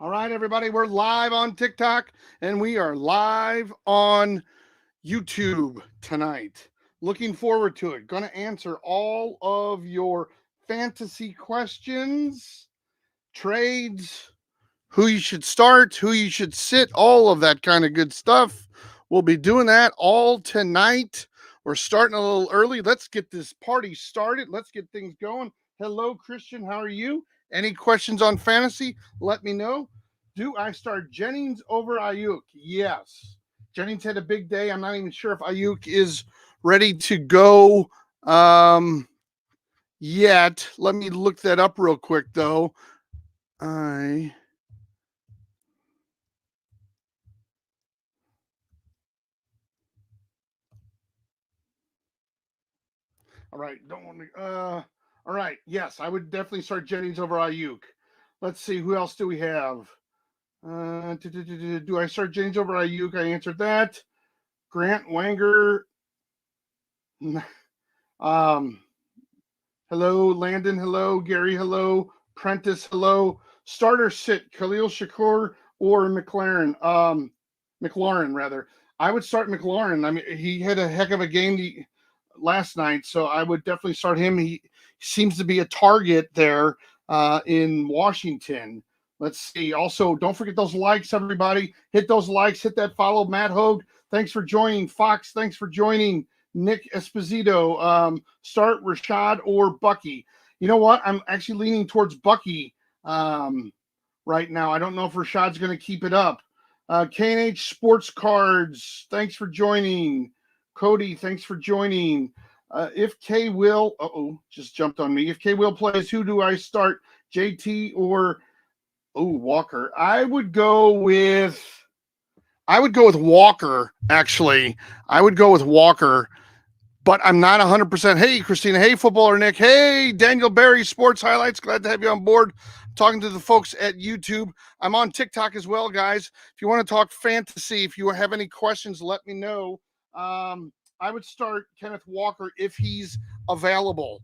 All right, everybody, we're live on TikTok and we are live on YouTube tonight. Looking forward to it. Going to answer all of your fantasy questions, trades, who you should start, who you should sit, all of that kind of good stuff. We'll be doing that all tonight. We're starting a little early. Let's get this party started. Let's get things going. Hello, Christian. How are you? Any questions on fantasy? Let me know. Do I start Jennings over Ayuk? Yes. Jennings had a big day. I'm not even sure if Ayuk is ready to go yet. Let me look that up real quick, though. All right, don't want to. All right, yes, I would definitely start Jennings over Ayuk. Let's see, who else do we have? Do I start Jennings over Ayuk? I answered that. Grant Wanger. Um, hello, Landon. Hello, Gary. Hello, Prentice. Hello. Starter sit Khalil Shakur or McLaurin. McLaurin rather. I would start McLaurin. I mean, he had a heck of a game last night, so I would definitely start him. He seems to be a target there in Washington. Let's see. Also, don't forget those likes, everybody. Hit those likes. Hit that follow. Matt Hogue, thanks for joining. Fox, thanks for joining. Nick Esposito, start Rashad or Bucky. You know what? I'm actually leaning towards Bucky right now. I don't know if Rashad's going to keep it up. K&H Sports Cards, thanks for joining. Cody, thanks for joining. If K will, just jumped on me. If K will plays, who do I start? JT or Walker? I would go with Walker. Actually, I would go with Walker, but I'm not 100%. Hey, Christina. Hey, Footballer Nick. Hey, Daniel Barry, Sports Highlights. Glad to have you on board. Talking to the folks at YouTube. I'm on TikTok as well, guys. If you want to talk fantasy, if you have any questions, let me know. I would start Kenneth Walker if he's available.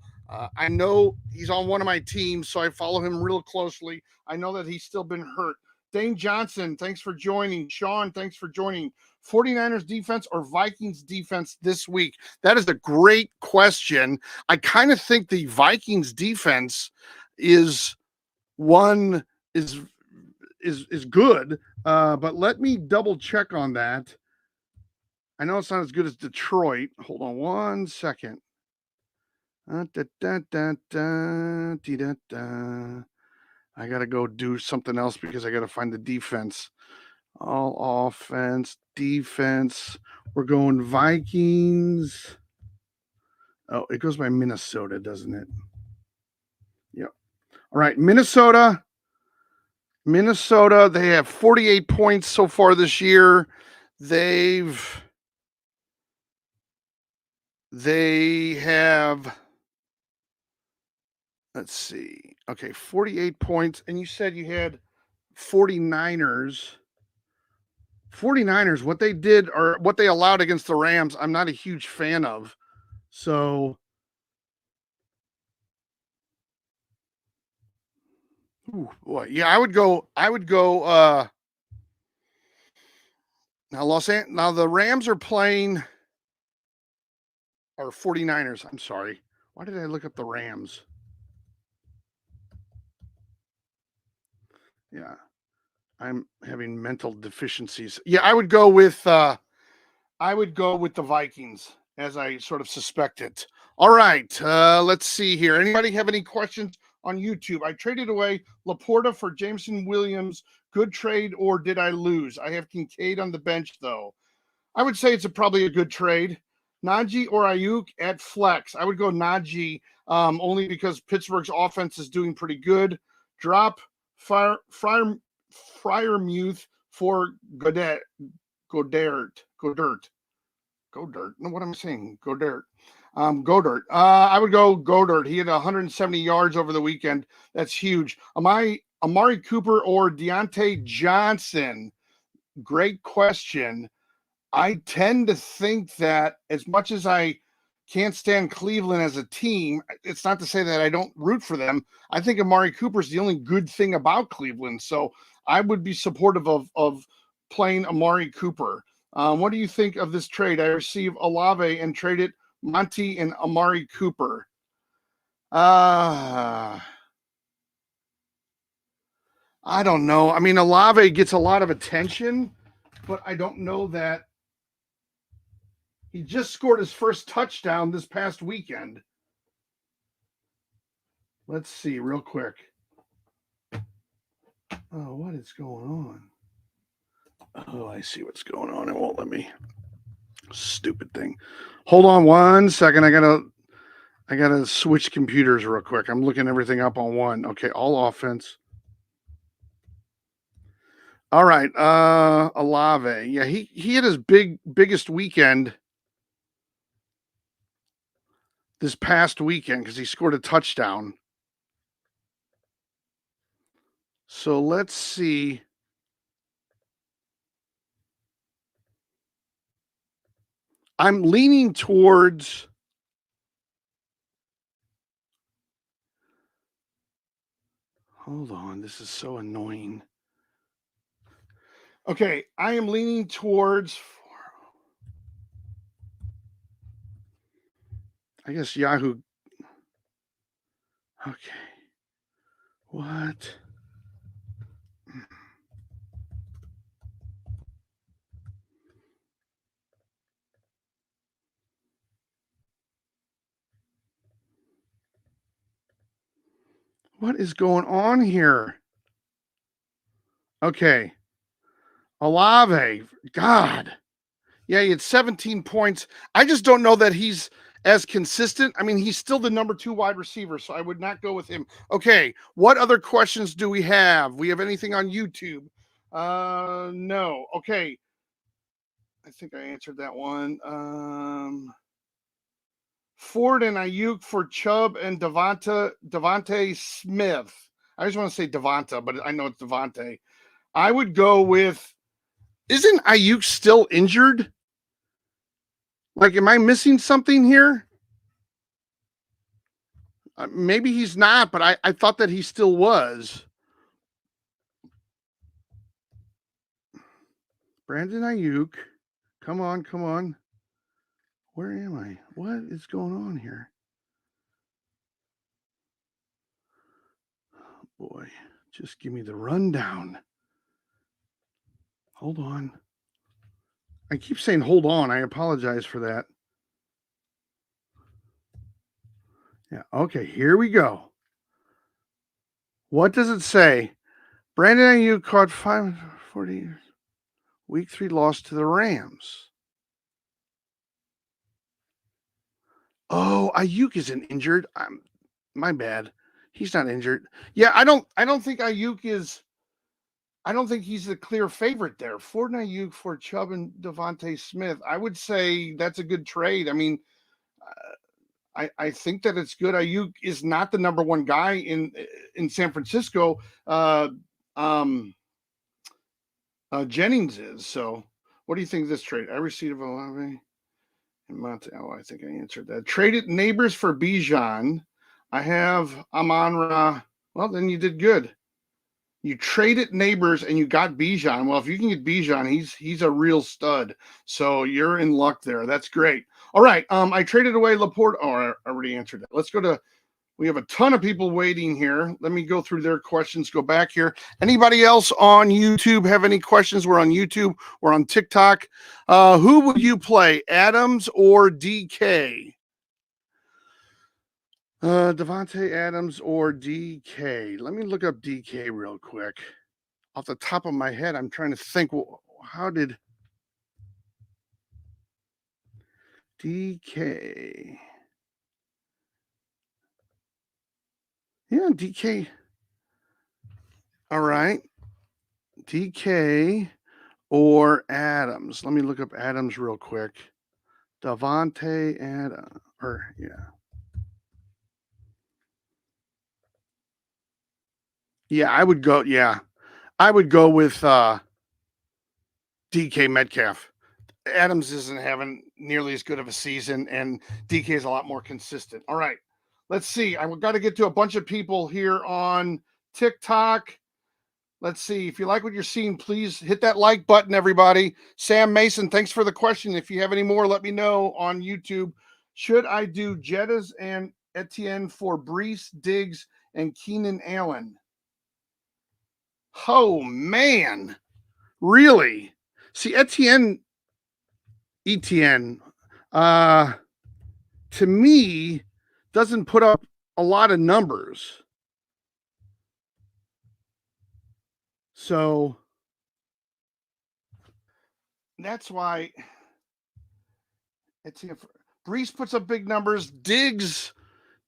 I know he's on one of my teams, so I follow him real closely. I know that he's still been hurt. Dane Johnson, thanks for joining. Sean, thanks for joining. 49ers defense or Vikings defense this week? That is a great question. I kind of think the Vikings defense is good, but let me double check on that. I know it's not as good as Detroit. Hold on one second. I got to go do something else because I got to find the defense. All offense, defense. We're going Vikings. Oh, it goes by Minnesota, doesn't it? Yep. All right, Minnesota. They have 48 points so far this year. They have, let's see. Okay, 48 points. And you said you had 49ers. 49ers, what they did or what they allowed against the Rams, I'm not a huge fan of. So, boy, yeah, I would go. Now the Rams are playing, or 49ers. I'm sorry. Why did I look up the Rams? Yeah, I'm having mental deficiencies. Yeah, I would go with the Vikings, as I sort of suspected. All right, let's see here. Anybody have any questions on YouTube? I traded away Laporta for Jameson Williams. Good trade, or did I lose? I have Kincaid on the bench, though. I would say it's probably a good trade. Najee or Ayuk at flex. I would go Najee only because Pittsburgh's offense is doing pretty good. Drop Freiermuth for Goddard. No, what am I saying? Goddard. I would go Goddard. He had 170 yards over the weekend. That's huge. Amari Cooper or Deontay Johnson? Great question. I tend to think that as much as I can't stand Cleveland as a team. It's not to say that I don't root for them. I think Amari Cooper is the only good thing about Cleveland. So I would be supportive of playing Amari Cooper. What do you think of this trade? I receive Olave and traded Monty and Amari Cooper. I don't know. I mean, Olave gets a lot of attention, but I don't know that he just scored his first touchdown this past weekend. Let's see real quick. Oh, what is going on? Oh, I see what's going on. It won't let me. Stupid thing. Hold on one second. I gotta switch computers real quick. I'm looking everything up on one. Okay, all offense. All right. Olave. Yeah, he had his biggest weekend this past weekend because he scored a touchdown. So let's see. I'm leaning towards hold on, this is so annoying. Okay, I am leaning towards I guess Yahoo. Okay. What? What is going on here? Okay. Olave. God. Yeah, he had 17 points. I just don't know that he's as consistent. I mean, he's still the number 2 wide receiver, so I would not go with him. Okay. What other questions do we have? We have anything on YouTube? No. Okay. I think I answered that one. Ford and Ayuk for Chubb and Devontae Smith. I just want to say Devonta, but I know it's Devontae. I would go with. Isn't Ayuk still injured? Like, am I missing something here? Maybe he's not, but I thought that he still was. Brandon Ayuk. Come on, come on. Where am I? What is going on here? Oh, boy, just give me the rundown. Hold on. I keep saying hold on. I apologize for that. Yeah, okay, here we go. What does it say? Brandon Ayuk caught 540. Week 3 loss to the Rams. Oh, Ayuk isn't injured. My bad. He's not injured. Yeah, I don't think Ayuk is. I don't think he's the clear favorite there. Ford and Ayuk for Chubb and Devontae Smith. I would say that's a good trade. I mean, I think that it's good. Ayuk is not the number 1 guy in San Francisco. Jennings is. So, what do you think of this trade? I received Olave and Monte. Oh, I think I answered that. Traded Neighbors for Bijan. I have Amon-Ra. Well, then you did good. You traded Neighbors and you got Bijan. Well, if you can get Bijan, he's a real stud. So you're in luck there. That's great. All right. I traded away Laporte. Oh, I already answered that. Let's go to. We have a ton of people waiting here. Let me go through their questions. Go back here. Anybody else on YouTube have any questions? We're on YouTube. We're on TikTok. Who would you play, Adams or DK? Devontae Adams or DK? Let me look up DK real quick. Off the top of my head, I'm trying to think. How did DK? Yeah, DK. All right. DK or Adams. Let me look up Adams real quick. Devontae Adams. Yeah. Yeah, I would go. Yeah. I would go with DK Metcalf. Adams isn't having nearly as good of a season, and DK is a lot more consistent. All right, let's see. I've got to get to a bunch of people here on TikTok. Let's see. If you like what you're seeing, please hit that like button, everybody. Sam Mason, thanks for the question. If you have any more, let me know on YouTube. Should I do Jettas and Etienne for Brees, Diggs, and Keenan Allen? Oh, man. Really? See, Etienne, to me, doesn't put up a lot of numbers. So that's why Brees puts up big numbers. Diggs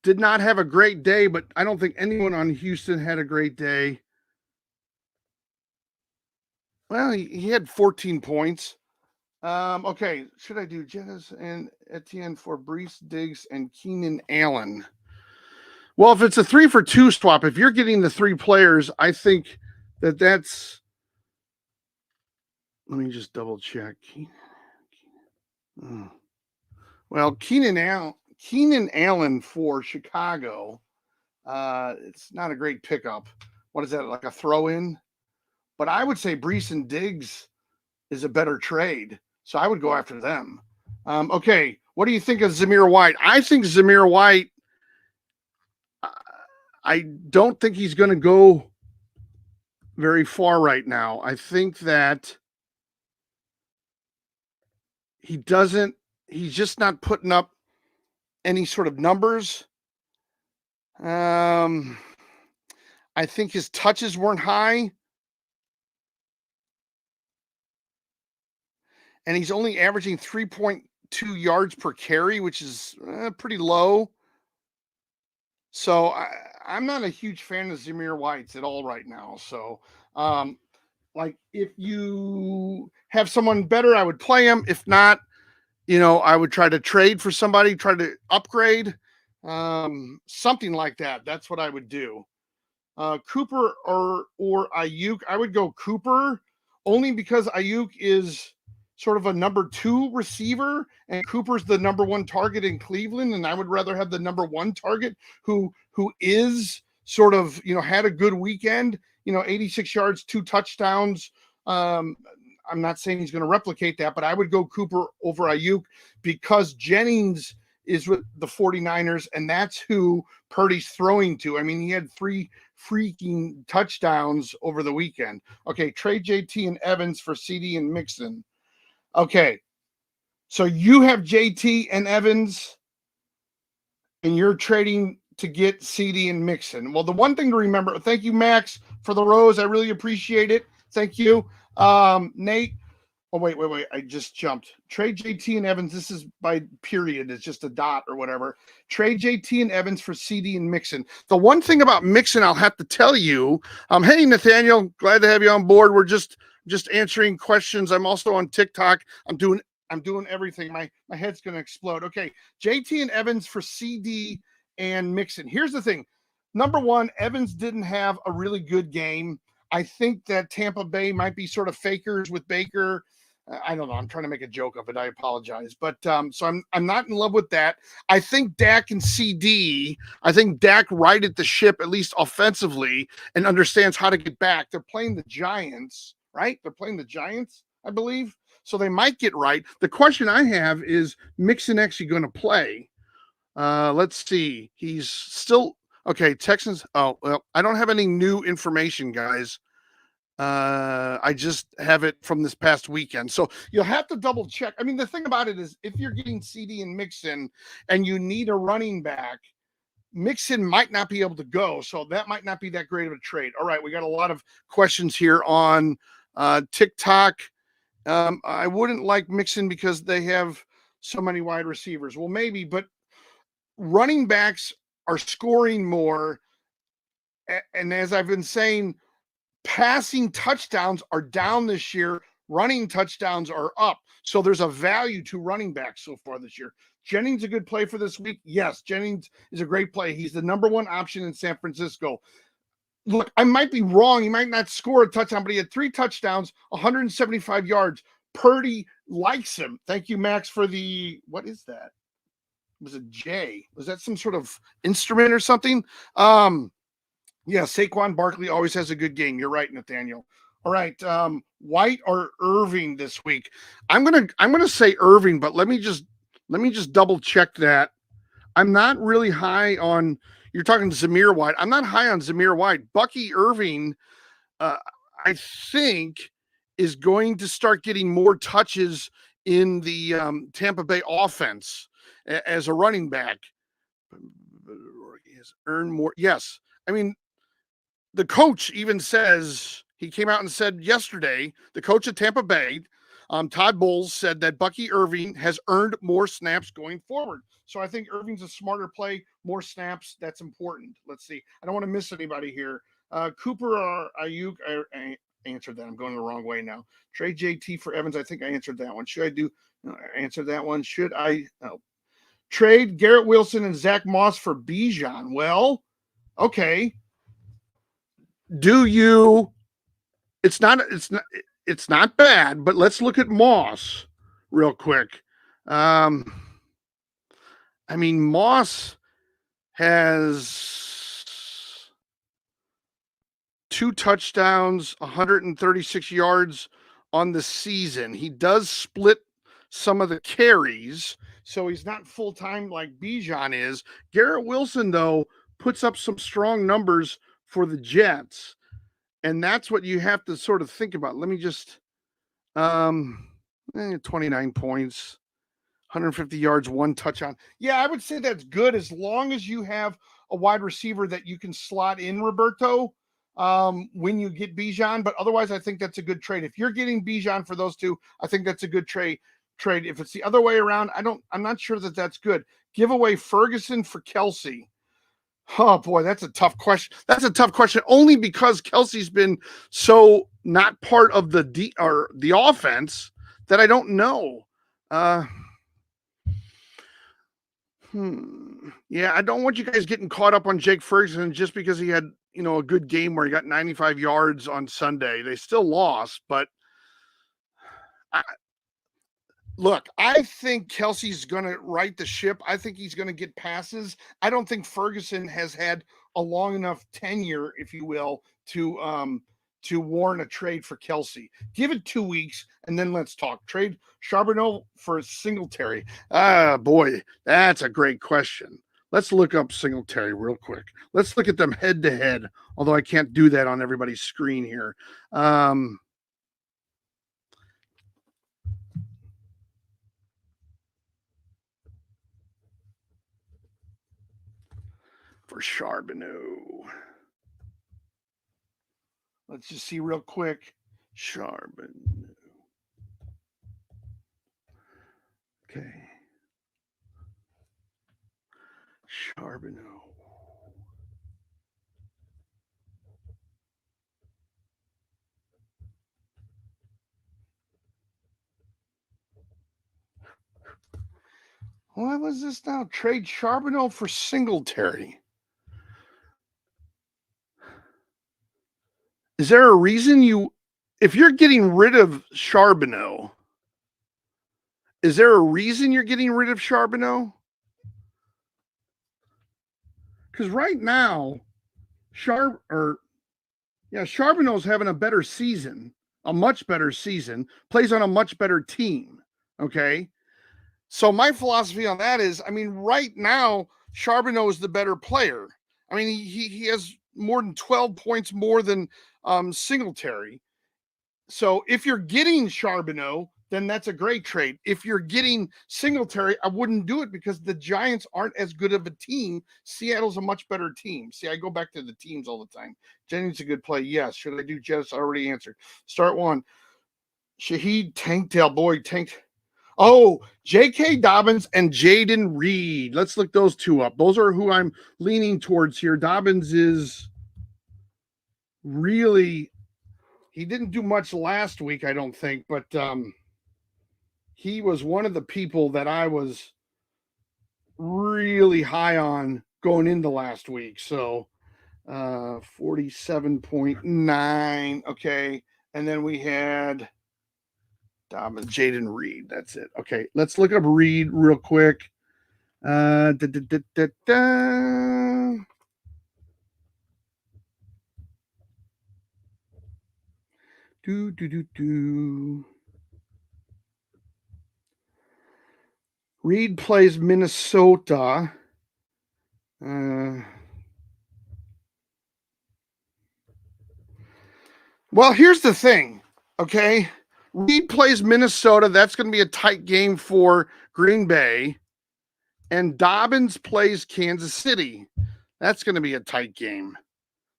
did not have a great day, but I don't think anyone on Houston had a great day. Well, he had 14 points. Okay, should I do Jettas and Etienne for Brees, Diggs, and Keenan Allen? Well, if it's a 3-for-2 swap, if you're getting the 3 players, I think that's. Let me just double check. Well, Keenan Allen for Chicago. It's not a great pickup. What is that, like a throw-in? But I would say Brees and Diggs is a better trade. So I would go after them. Okay, what do you think of Zamir White? I think Zamir White, I don't think he's going to go very far right now. I think that he's just not putting up any sort of numbers. I think his touches weren't high. And he's only averaging 3.2 yards per carry, which is pretty low. So I'm not a huge fan of Zamir White's at all right now. So, like, if you have someone better, I would play him. If not, I would try to trade for somebody, try to upgrade, something like that. That's what I would do. Cooper or Ayuk, I would go Cooper only because Ayuk is sort of a number 2 receiver and Cooper's the number 1 target in Cleveland. And I would rather have the number 1 target who is sort of, had a good weekend, 86 yards, 2 touchdowns. I'm not saying he's going to replicate that, but I would go Cooper over Ayuk because Jennings is with the 49ers, and that's who Purdy's throwing to. I mean, he had 3 freaking touchdowns over the weekend. Okay, trade JT and Evans for CD and Mixon. Okay, so you have JT and Evans, and you're trading to get CD and Mixon. Well, the one thing to remember, thank you, Max, for the rose. I really appreciate it. Thank you. Nate. Oh, wait. I just jumped. Trade JT and Evans. This is by period. It's just a dot or whatever. Trade JT and Evans for CD and Mixon. The one thing about Mixon, I'll have to tell you, hey, Nathaniel, glad to have you on board. We're just answering questions. I'm also on TikTok. I'm doing everything. My head's going to explode. Okay. JT and Evans for CD and Mixon. Here's the thing. Number one, Evans didn't have a really good game. I think that Tampa Bay might be sort of fakers with Baker. I don't know. I'm trying to make a joke of it. I apologize. But so I'm not in love with that. I think Dak and CD, I think Dak righted the ship, at least offensively, and understands how to get back. They're playing the Giants, right? They're playing the Giants, I believe. So they might get right. The question I have is Mixon actually going to play? Let's see. He's still okay. Texans. Oh, well, I don't have any new information, guys. I just have it from this past weekend. So you'll have to double check. I mean, the thing about it is if you're getting CD and Mixon and you need a running back, Mixon might not be able to go. So that might not be that great of a trade. All right. We got a lot of questions here on TikTok. I wouldn't like Mixon because they have so many wide receivers. Well, maybe, but running backs are scoring more. And as I've been saying, passing touchdowns are down this year. Running touchdowns are up. So there's a value to running backs so far this year. Jennings a good play for this week? Yes, Jennings is a great play. He's the number 1 option in San Francisco. Look, I might be wrong. He might not score a touchdown, but he had 3 touchdowns, 175 yards. Purdy likes him. Thank you, Max, for the, what is that? Was it J? Was that some sort of instrument or something? Yeah, Saquon Barkley always has a good game. You're right, Nathaniel. All right, White or Irving this week? I'm gonna say Irving, but let me just double check that. I'm not really high on. You're talking Zamir White. I'm not high on Zamir White. Bucky Irving, uh, I think, is going to start getting more touches in the Tampa Bay offense as a running back. He has earned more. Yes, I mean the coach even says he came out and said yesterday. The coach of Tampa Bay, Todd Bowles, said that Bucky Irving has earned more snaps going forward. So I think Irving's a smarter play, more snaps. That's important. Let's see. I don't want to miss anybody here. Cooper or Ayuk? I answered that. I'm going the wrong way now. Trade JT for Evans. I think I answered that one. Should I do? No, I answered that one. Should I trade Garrett Wilson and Zach Moss for Bijan? Well, okay. Do you? It's not bad, but let's look at Moss real quick. I mean, Moss has 2 touchdowns, 136 yards on the season. He does split some of the carries, so he's not full time like Bijan is. Garrett Wilson, though, puts up some strong numbers for the Jets, and that's what you have to sort of think about. Let me just 29 points, 150 yards, 1 touchdown. Yeah, I would say that's good as long as you have a wide receiver that you can slot in, Roberto, when you get Bijan. But otherwise, I think that's a good trade. If you're getting Bijan for those two, I think that's a good trade. If it's the other way around, I'm not sure that that's good. Give away Ferguson for Kelsey. Oh boy, that's a tough question. That's a tough question only because Kelsey's been so not part of the offense that I don't know. Yeah, I don't want you guys getting caught up on Jake Ferguson just because he had, a good game where he got 95 yards on Sunday. They still lost, but look, I think Kelsey's going to right the ship. I think he's going to get passes. I don't think Ferguson has had a long enough tenure, if you will, to warrant a trade for Kelsey. Give it 2 weeks and then let's talk. Trade Charbonnet for Singletary. Boy, that's a great question. Let's look up Singletary real quick. Let's look at them head to head, although I can't do that on everybody's screen here. For Charbonnet. Let's just see real quick. Charbonnet. Okay. Charbonnet. What was this now? Trade Charbonnet for Singletary. Is there a reason if you're getting rid of Charbonnet, is there a reason you're getting rid of Charbonnet? Because right now, Charbonnet's having a better season, a much better season, plays on a much better team. Okay. So my philosophy on that is, right now, Charbonnet is the better player. He has more than 12 points more than Singletary. So if you're getting Charbonnet, then that's a great trade. If you're getting Singletary, I wouldn't do it because the Giants aren't as good of a team. Seattle's a much better team. See, I go back to the teams all the time. Jennings a good play. Yes. Should I do Jets? I already answered. Start one. Shaheed Tanktail. Boy, tanked. Oh, J.K. Dobbins and Jaden Reed. Let's look those two up. Those are who I'm leaning towards here. Dobbins is really, he didn't do much last week, I don't think, but he was one of the people that I was really high on going into last week. So 47.9. Okay. And then we had Dobbins, Jaden Reed. That's it. Okay, let's look up Reed real quick. Da, da, da, da, da. Do. Reed plays Minnesota. Well, here's the thing, okay? Reed plays Minnesota. That's going to be a tight game for Green Bay. And Dobbins plays Kansas City. That's going to be a tight game.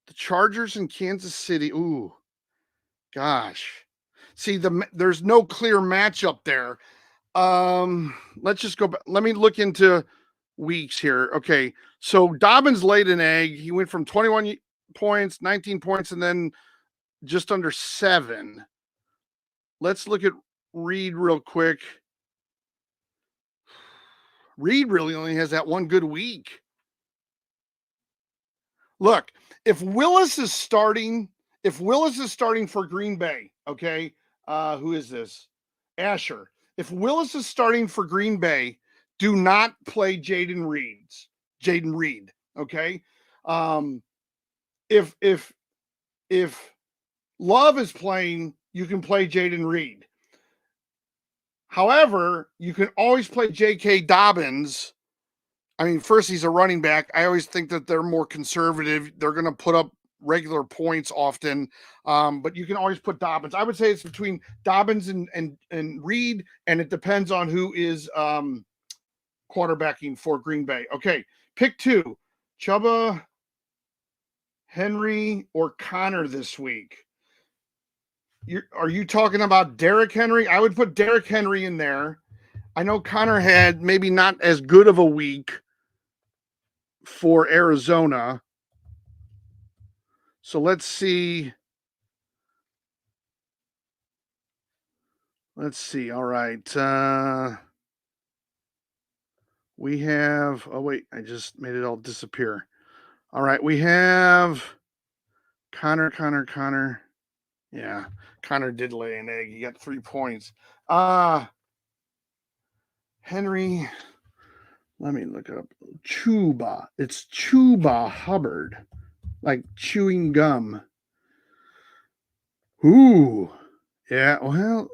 The Chargers in Kansas City. Ooh, gosh. See, there's no clear matchup there. Let's just go back. Let me look into weeks here. Okay, so Dobbins laid an egg. He went from 21 points, 19 points, and then just under 7. Let's look at Reed real quick. Reed really only has that one good week. Look, if Willis is starting for Green Bay, okay, who is this? Asher. If Willis is starting for Green Bay, do not play Jaden Reed, okay? If Love is playing, you can play Jaden Reed. However, you can always play J.K. Dobbins. I mean, first, he's a running back. I always think that they're more conservative. They're going to put up regular points often, but you can always put Dobbins. I would say it's between Dobbins and Reed, and it depends on who is quarterbacking for Green Bay. Okay, pick 2, Chuba, Henry, or Connor this week. Are you talking about Derrick Henry? I would put Derrick Henry in there. I know Connor had maybe not as good of a week for Arizona. So let's see. All right. We have, oh wait, I just made it all disappear. All right, we have Connor. Yeah, Connor did lay an egg. He got 3 points. Henry, let me look up Chuba. It's Chuba Hubbard, like chewing gum. Ooh, yeah. Well,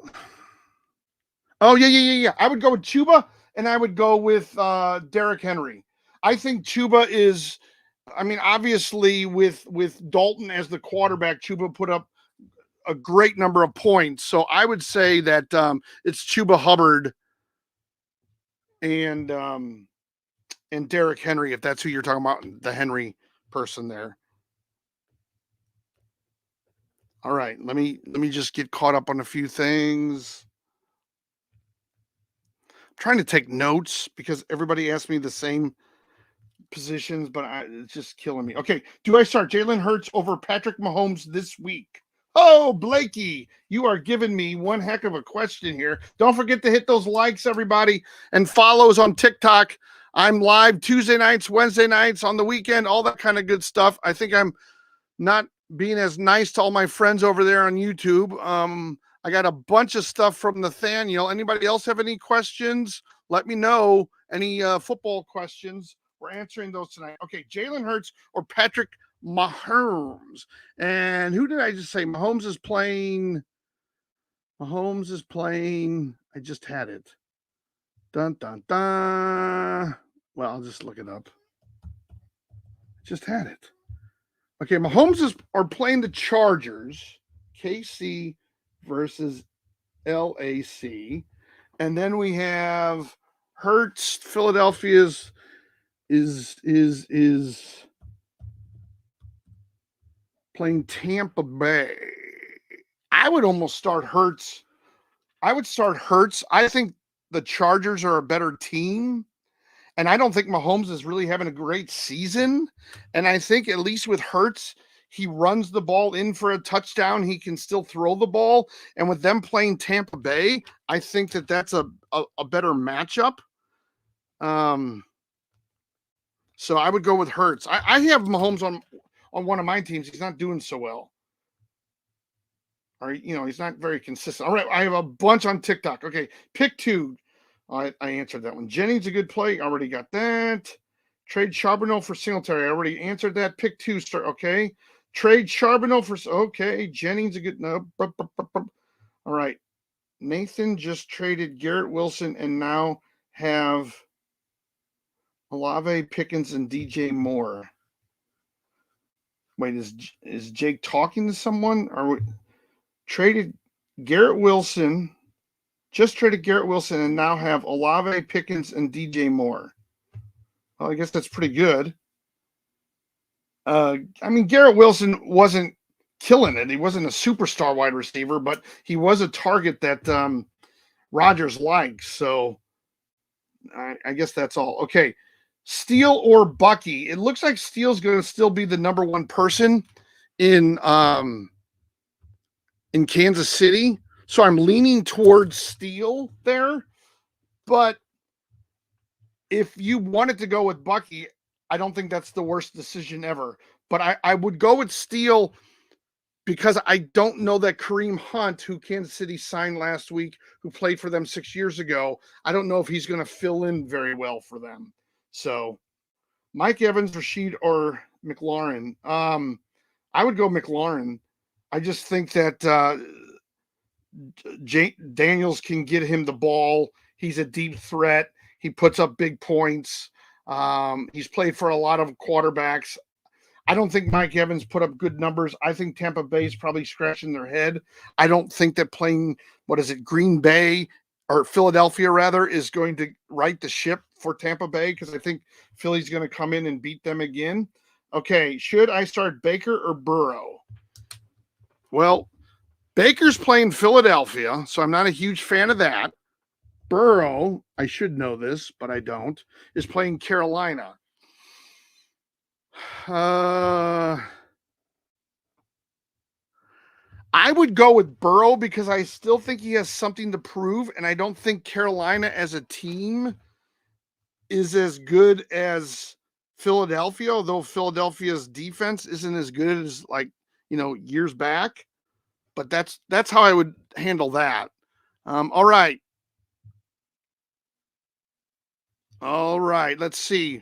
oh yeah. I would go with Chuba, and I would go with Derrick Henry. I think Chuba is. I mean, obviously, with Dalton as the quarterback, Chuba put up a great number of points. So I would say that it's Chuba Hubbard and Derrick Henry, if that's who you're talking about, the Henry person there. All right, let me just get caught up on a few things. I'm trying to take notes because everybody asked me the same positions, but it's just killing me. Okay, do I start Jalen Hurts over Patrick Mahomes this week? Oh, Blakey, you are giving me one heck of a question here. Don't forget to hit those likes, everybody, and follows on TikTok. I'm live Tuesday nights, Wednesday nights, on the weekend, all that kind of good stuff. I think I'm not being as nice to all my friends over there on YouTube. I got a bunch of stuff from Nathaniel. Anybody else have any questions? Let me know. Any football questions? We're answering those tonight. Okay, Jalen Hurts or Patrick Mahomes. And who did I just say? Mahomes is playing. I just had it. Dun, dun, dun. Well, I'll just look it up. Just had it. Okay, Mahomes are playing the Chargers. KC versus LAC. And then we have Hurts, Philadelphia's is playing Tampa Bay. I would almost start Hurts. I think the Chargers are a better team. And I don't think Mahomes is really having a great season. And I think at least with Hurts, he runs the ball in for a touchdown. He can still throw the ball. And with them playing Tampa Bay, I think that that's a better matchup. So I would go with Hurts. I have Mahomes on one of my teams. He's not doing so well. Or, he's not very consistent. All right, I have a bunch on TikTok. Okay, pick 2. I answered that one. Jennings a good play. Already got that. Trade Charbonneau for Singletary. I already answered that. Pick 2. Start. Okay. Trade Charbonneau for. Okay. Jennings a good. No. All right. Nathan just traded Garrett Wilson and now have Olave, Pickens, and DJ Moore. Wait, is Jake talking to someone? Or traded Garrett Wilson? Just traded Garrett Wilson and now have Olave, Pickens, and DJ Moore. Well, I guess that's pretty good. Garrett Wilson wasn't killing it. He wasn't a superstar wide receiver, but he was a target that Rodgers likes. So I guess that's all. Okay. Steele or Bucky? It looks like Steele's going to still be the number 1 person in Kansas City. So I'm leaning towards Steele there. But if you wanted to go with Bucky, I don't think that's the worst decision ever. But I would go with Steele because I don't know that Kareem Hunt, who Kansas City signed last week, who played for them 6 years ago, I don't know if he's going to fill in very well for them. So Mike Evans, Rashid, or McLaurin. I would go McLaurin. I just think that Daniels can get him the ball. He's a deep threat. He puts up big points. He's played for a lot of quarterbacks. I don't think Mike Evans put up good numbers. I think Tampa Bay is probably scratching their head. I don't think that playing, Green Bay or Philadelphia rather, is going to right the ship for Tampa Bay because I think Philly's going to come in and beat them again. Okay, should I start Baker or Burrow? Well, Baker's playing Philadelphia, so I'm not a huge fan of that. Burrow, I should know this, but I don't, is playing Carolina. I would go with Burrow because I still think he has something to prove, and I don't think Carolina as a team is as good as Philadelphia, although Philadelphia's defense isn't as good as years back. But that's how I would handle that. All right. Let's see.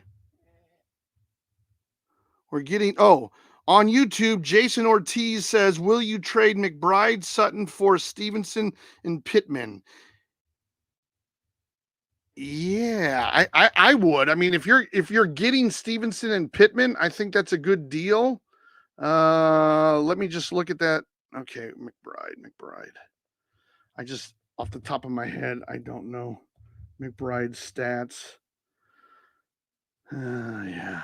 We're getting on YouTube. Jason Ortiz says, "Will you trade McBride, Sutton for Stevenson and Pittman?" Yeah, I would. I mean, if you're getting Stevenson and Pittman, I think that's a good deal. Let me just look at that. Okay, McBride. I just off the top of my head, I don't know McBride's stats. Yeah.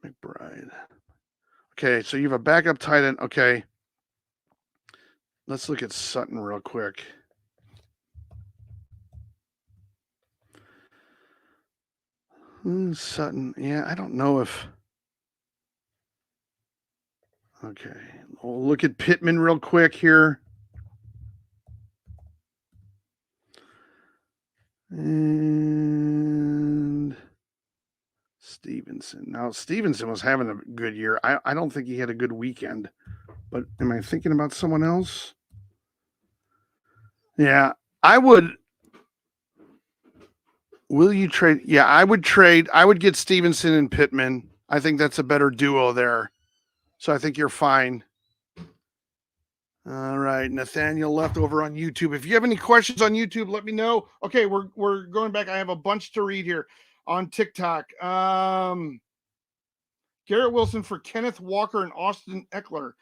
McBride. Okay, so you have a backup tight end. Okay. Let's look at Sutton real quick. Sutton. Yeah, I don't know if. Okay. We'll look at Pittman real quick here. And Stevenson. Now, Stevenson was having a good year. I don't think he had a good weekend. But am I thinking about someone else? Yeah, I would. Will you trade? Yeah, I would trade. I would get Stevenson and Pittman. I think that's a better duo there. So I think you're fine. All right, Nathaniel left over on YouTube. If you have any questions on YouTube, let me know. Okay, we're going back. I have a bunch to read here on TikTok. Garrett Wilson for Kenneth Walker and Austin Eckler.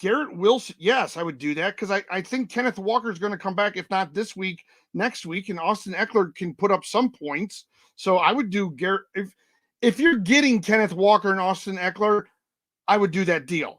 Garrett Wilson, yes, I would do that because I think Kenneth Walker is going to come back, if not this week, next week, and Austin Eckler can put up some points. So I would do Garrett. If you're getting Kenneth Walker and Austin Eckler, I would do that deal.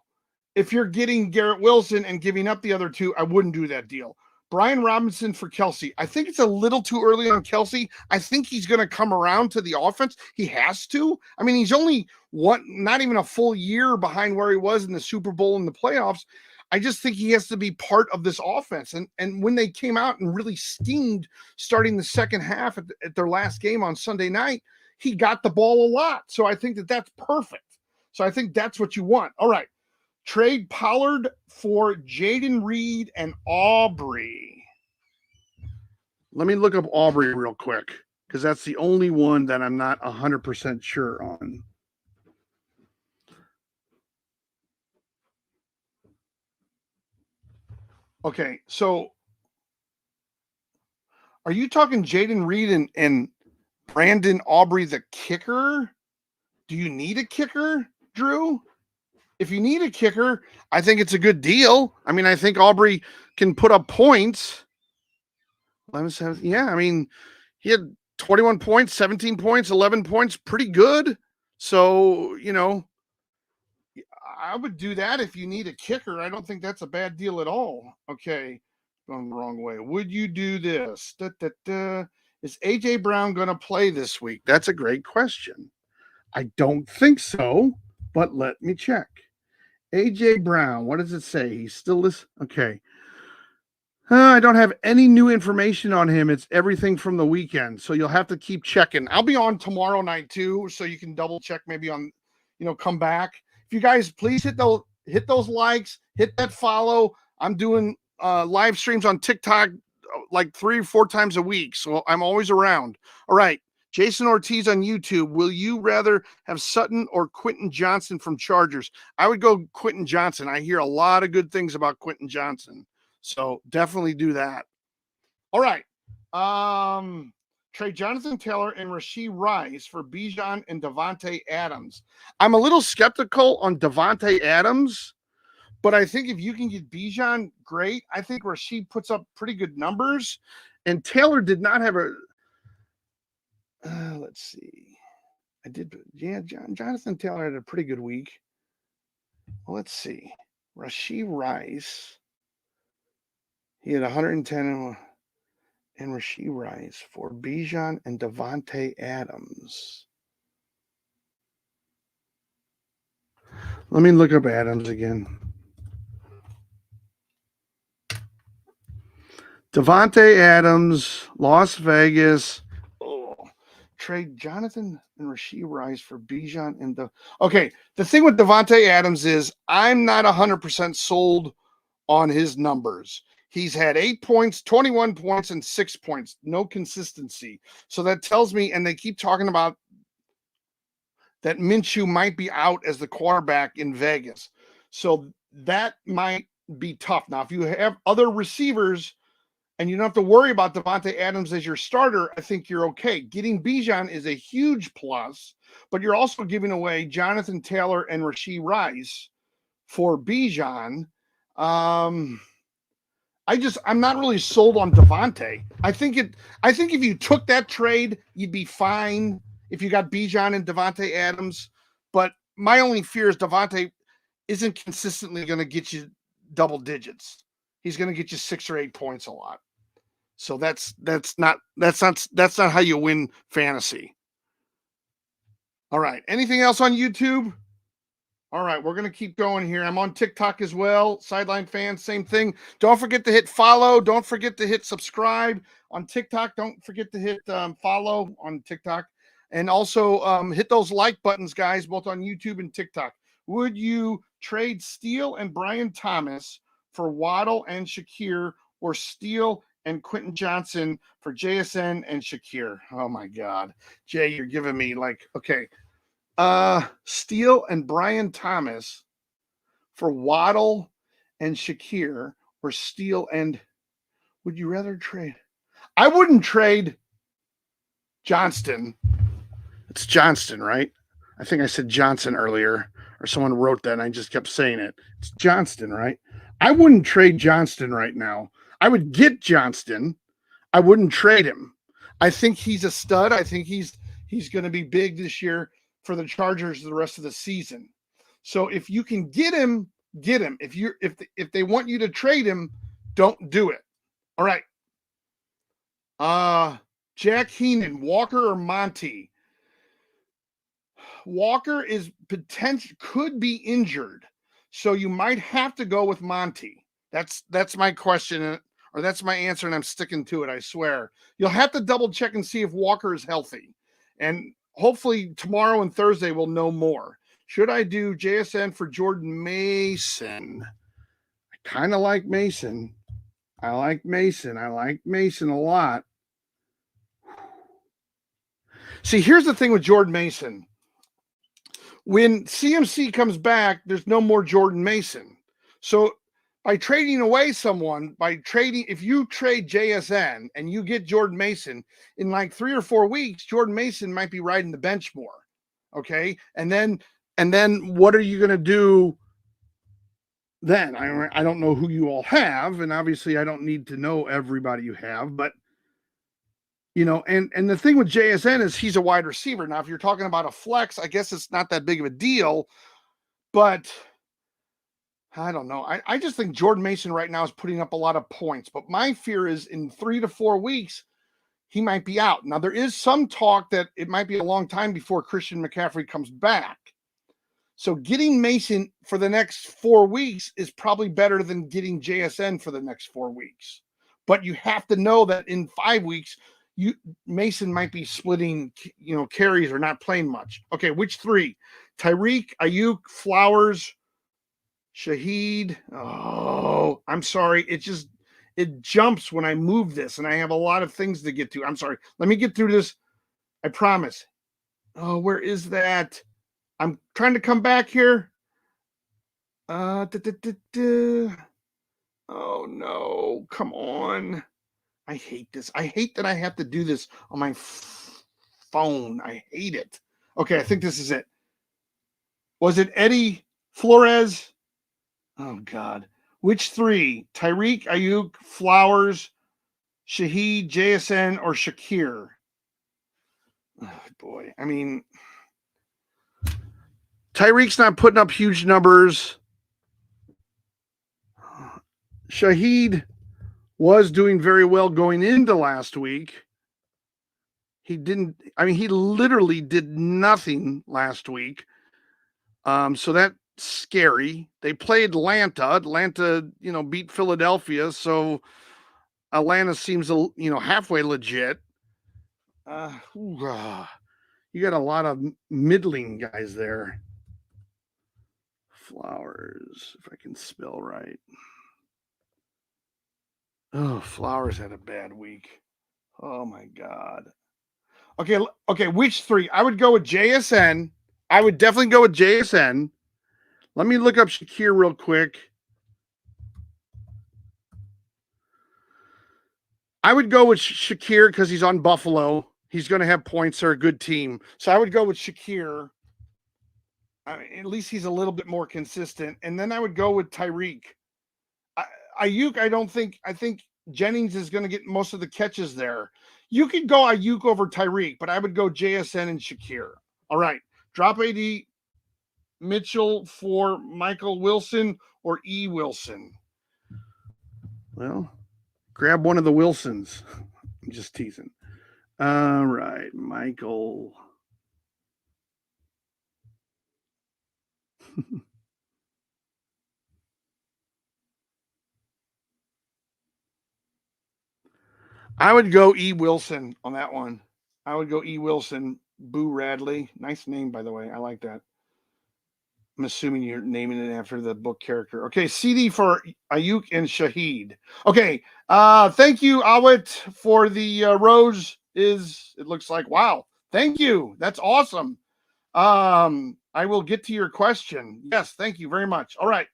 If you're getting Garrett Wilson and giving up the other two, I wouldn't do that deal. Brian Robinson for Kelsey. I think it's a little too early on Kelsey. I think he's going to come around to the offense. He has to. I mean, he's only not even a full year behind where he was in the Super Bowl and the playoffs. I just think he has to be part of this offense. And when they came out and really schemed starting the second half at their last game on Sunday night, he got the ball a lot. So I think that's perfect. So I think that's what you want. All right. Trade Pollard for Jayden Reed and Aubrey. Let me look up Aubrey real quick, because that's the only one that I'm not 100% sure on. Okay, so are you talking Jayden Reed and Brandon Aubrey, the kicker? Do you need a kicker, Drew? If you need a kicker, I think it's a good deal. I mean, I think Aubrey can put up points. Yeah, I mean, he had 21 points, 17 points, 11 points, pretty good. So, I would do that if you need a kicker. I don't think that's a bad deal at all. Okay, going the wrong way. Would you do this? Is A.J. Brown going to play this week? That's a great question. I don't think so, but let me check. A.J. Brown, what does it say? He's still this. Okay. I don't have any new information on him. It's everything from the weekend. So you'll have to keep checking. I'll be on tomorrow night too, so you can double check maybe on, come back. If you guys please hit those likes, hit that follow. I'm doing live streams on TikTok like 3 or 4 times a week. So I'm always around. All right. Jason Ortiz on YouTube. Will you rather have Sutton or Quentin Johnson from Chargers? I would go Quentin Johnson. I hear a lot of good things about Quentin Johnson. So definitely do that. All right. Trade Jonathan Taylor and Rashee Rice for Bijan and Davante Adams. I'm a little skeptical on Davante Adams, but I think if you can get Bijan, great. I think Rashee puts up pretty good numbers, and Taylor did not have a. Let's see. Jonathan Taylor had a pretty good week. Well, let's see. Rashee Rice. He had 110 and Rashee Rice for Bijan and Davante Adams. Let me look up Adams again. Davante Adams, Las Vegas. Trade Jonathan and Rashee Rice for Bijan and Okay, the thing with Davante Adams is I'm not 100% sold on his numbers. He's had 8 points, 21 points, and 6 points. No consistency. So that tells me, and they keep talking about that Minshew might be out as the quarterback in Vegas. So that might be tough. Now, if you have other receivers and you don't have to worry about Davante Adams as your starter, I think you're okay. Getting Bijan is a huge plus, but you're also giving away Jonathan Taylor and Rashee Rice for Bijan. I'm not really sold on Davante. I think if you took that trade, you'd be fine if you got Bijan and Davante Adams. But my only fear is Davante isn't consistently going to get you double digits. He's going to get you 6 or 8 points a lot. So that's not how you win fantasy. All right. Anything else on YouTube? All right, we're going to keep going here. I'm on TikTok as well. Sideline Fans, same thing. Don't forget to hit follow. Don't forget to hit subscribe on TikTok. Don't forget to hit follow on TikTok. And also hit those like buttons, guys, both on YouTube and TikTok. Would you trade Steele and Brian Thomas for Waddle and Shakir, or Steele and Quentin Johnson for JSN and Shakir? Oh, my God. Jay, you're giving me okay. Steele and Brian Thomas for Waddle and Shakir, or Steele and would you rather trade? I wouldn't trade Johnston. It's Johnston, right? I think I said Johnson earlier, or someone wrote that and I just kept saying it. It's Johnston, right? I wouldn't trade Johnston right now. I would get Johnston. I wouldn't trade him. I think he's a stud. I think he's going to be big this year for the Chargers the rest of the season. So if you can get him, get him. If they want you to trade him, don't do it. All right. Jack Heenan, Walker or Monty? Walker could be injured, so you might have to go with Monty. That's my question, or that's my answer, and I'm sticking to it. I swear. You'll have to double check and see if Walker is healthy, and hopefully tomorrow and Thursday we'll know more. Should I do JSN for Jordan Mason? I kind of like Mason. I like Mason a lot. See, here's the thing with Jordan Mason. When CMC comes back, there's no more Jordan Mason. So by trading away someone, if you trade JSN and you get Jordan Mason in like 3 or 4 weeks, Jordan Mason might be riding the bench more. Okay. And then what are you going to do then? I don't know who you all have. And obviously I don't need to know everybody you have, but and the thing with JSN is he's a wide receiver. Now, if you're talking about a flex, I guess it's not that big of a deal, but I don't know. I just think Jordan Mason right now is putting up a lot of points, but my fear is in 3 to 4 weeks, he might be out. Now, there is some talk that it might be a long time before Christian McCaffrey comes back. So getting Mason for the next 4 weeks is probably better than getting JSN for the next 4 weeks. But you have to know that in 5 weeks, Mason might be splitting, carries or not playing much. Okay, which 3? Tyreek, Ayuk, Flowers, Shaheed. Oh, I'm sorry. It jumps when I move this, and I have a lot of things to get to. I'm sorry. Let me get through this. I promise. Oh, where is that? I'm trying to come back here. Oh no, come on. I hate this. I hate that I have to do this on my phone. I hate it. Okay, I think this is it. Was it Eddie Flores? Oh, God. Which 3? Tyreek, Ayuk, Flowers, Shaheed, JSN, or Shakir? Oh, boy. I mean, Tyreek's not putting up huge numbers. Shaheed was doing very well going into last week. He literally did nothing last week. So that's scary. They played Atlanta. Atlanta, beat Philadelphia. So Atlanta seems, halfway legit. You got a lot of middling guys there. Flowers, if I can spell right. Oh, Flowers had a bad week. Oh my God. Okay. Which 3? I would go with JSN. I would definitely go with JSN. Let me look up Shakir real quick. I would go with Shakir because he's on Buffalo. He's going to have points. They're a good team. So I would go with Shakir. At least he's a little bit more consistent. And then I would go with Tyreek. Ayuk, I think Jennings is going to get most of the catches there. You could go Ayuk over Tyreek, but I would go JSN and Shakir. All right. Drop AD Mitchell for Michael Wilson or E. Wilson. Well, grab one of the Wilsons. I'm just teasing. All right, Michael. I would go E. Wilson on that one. I would go E. Wilson. Boo Radley. Nice name, by the way. I like that. I'm assuming you're naming it after the book character. Okay, CD for Ayuk and Shaheed. Okay, thank you, Awit, for the rose. It looks like, wow. Thank you. That's awesome. I will get to your question. Yes, thank you very much. All right.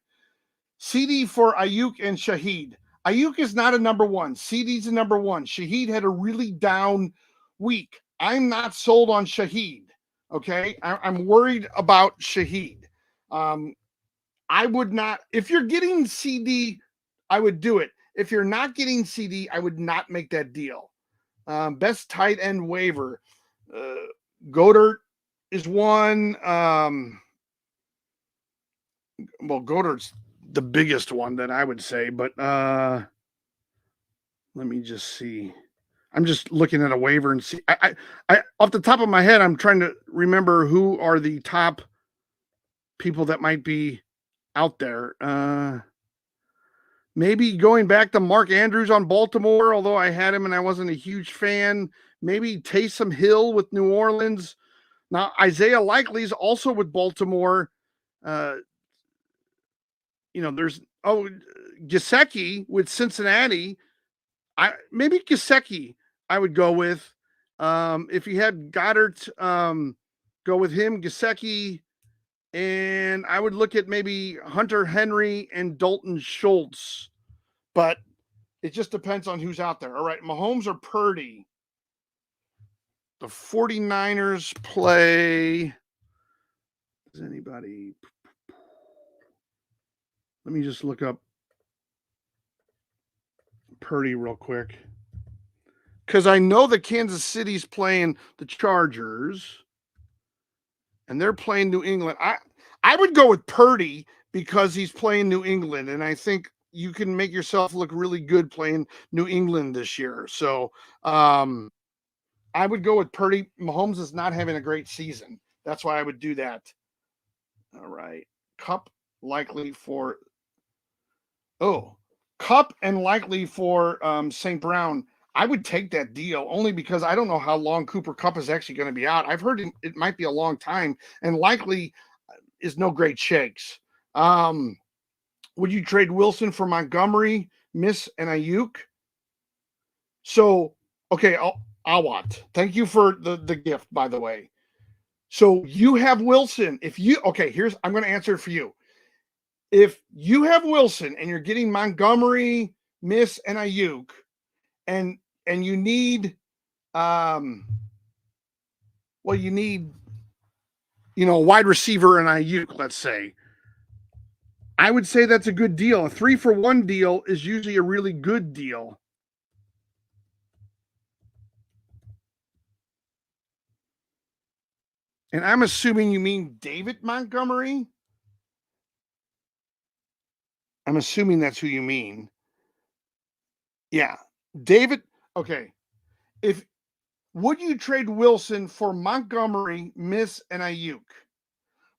CD for Ayuk and Shaheed. Ayuk is not a number 1. CD's a number 1. Shaheed had a really down week. I'm not sold on Shaheed. Okay. I'm worried about Shaheed. I would not, if you're getting CD, I would do it. If you're not getting CD, I would not make that deal. Best tight end waiver. Goddard is one. Well, Goddard's the biggest one that I would say, but let me just see. I'm just looking at a waiver and see. I off the top of my head, I'm trying to remember who are the top people that might be out there. Maybe going back to Mark Andrews on Baltimore, although I had him and I wasn't a huge fan. Maybe Taysom Hill with New Orleans. Now, Isaiah Likely is also with Baltimore. There's Gesicki with Cincinnati. Maybe Gesicki I would go with. If you had Goddard, go with him, Gesicki, and I would look at maybe Hunter Henry and Dalton Schultz. But it just depends on who's out there. All right, Mahomes or Purdy? The 49ers play. Does anybody? Let me just look up Purdy real quick. Because I know that Kansas City's playing the Chargers. And they're playing New England. I would go with Purdy because he's playing New England. And I think you can make yourself look really good playing New England this year. So I would go with Purdy. Mahomes is not having a great season. That's why I would do that. All right. Kupp likely for Kupp and likely for St. Brown. I would take that deal only because I don't know how long Cooper Kupp is actually going to be out. I've heard it might be a long time, and likely is no great shakes. Would you trade Wilson for Montgomery, Miss, and Ayuk? So, okay, Awat, thank you for the gift, by the way. So you have Wilson. I'm going to answer it for you. If you have Wilson and you're getting Montgomery, Miss, and Ayuk, and you need you need a wide receiver and Ayuk, let's say, I would say that's a good deal. A 3-for-1 deal is usually a really good deal. And I'm assuming you mean David Montgomery. I'm assuming that's who you mean. Yeah, David. Okay. Would you trade Wilson for Montgomery, Miss, and Ayuk?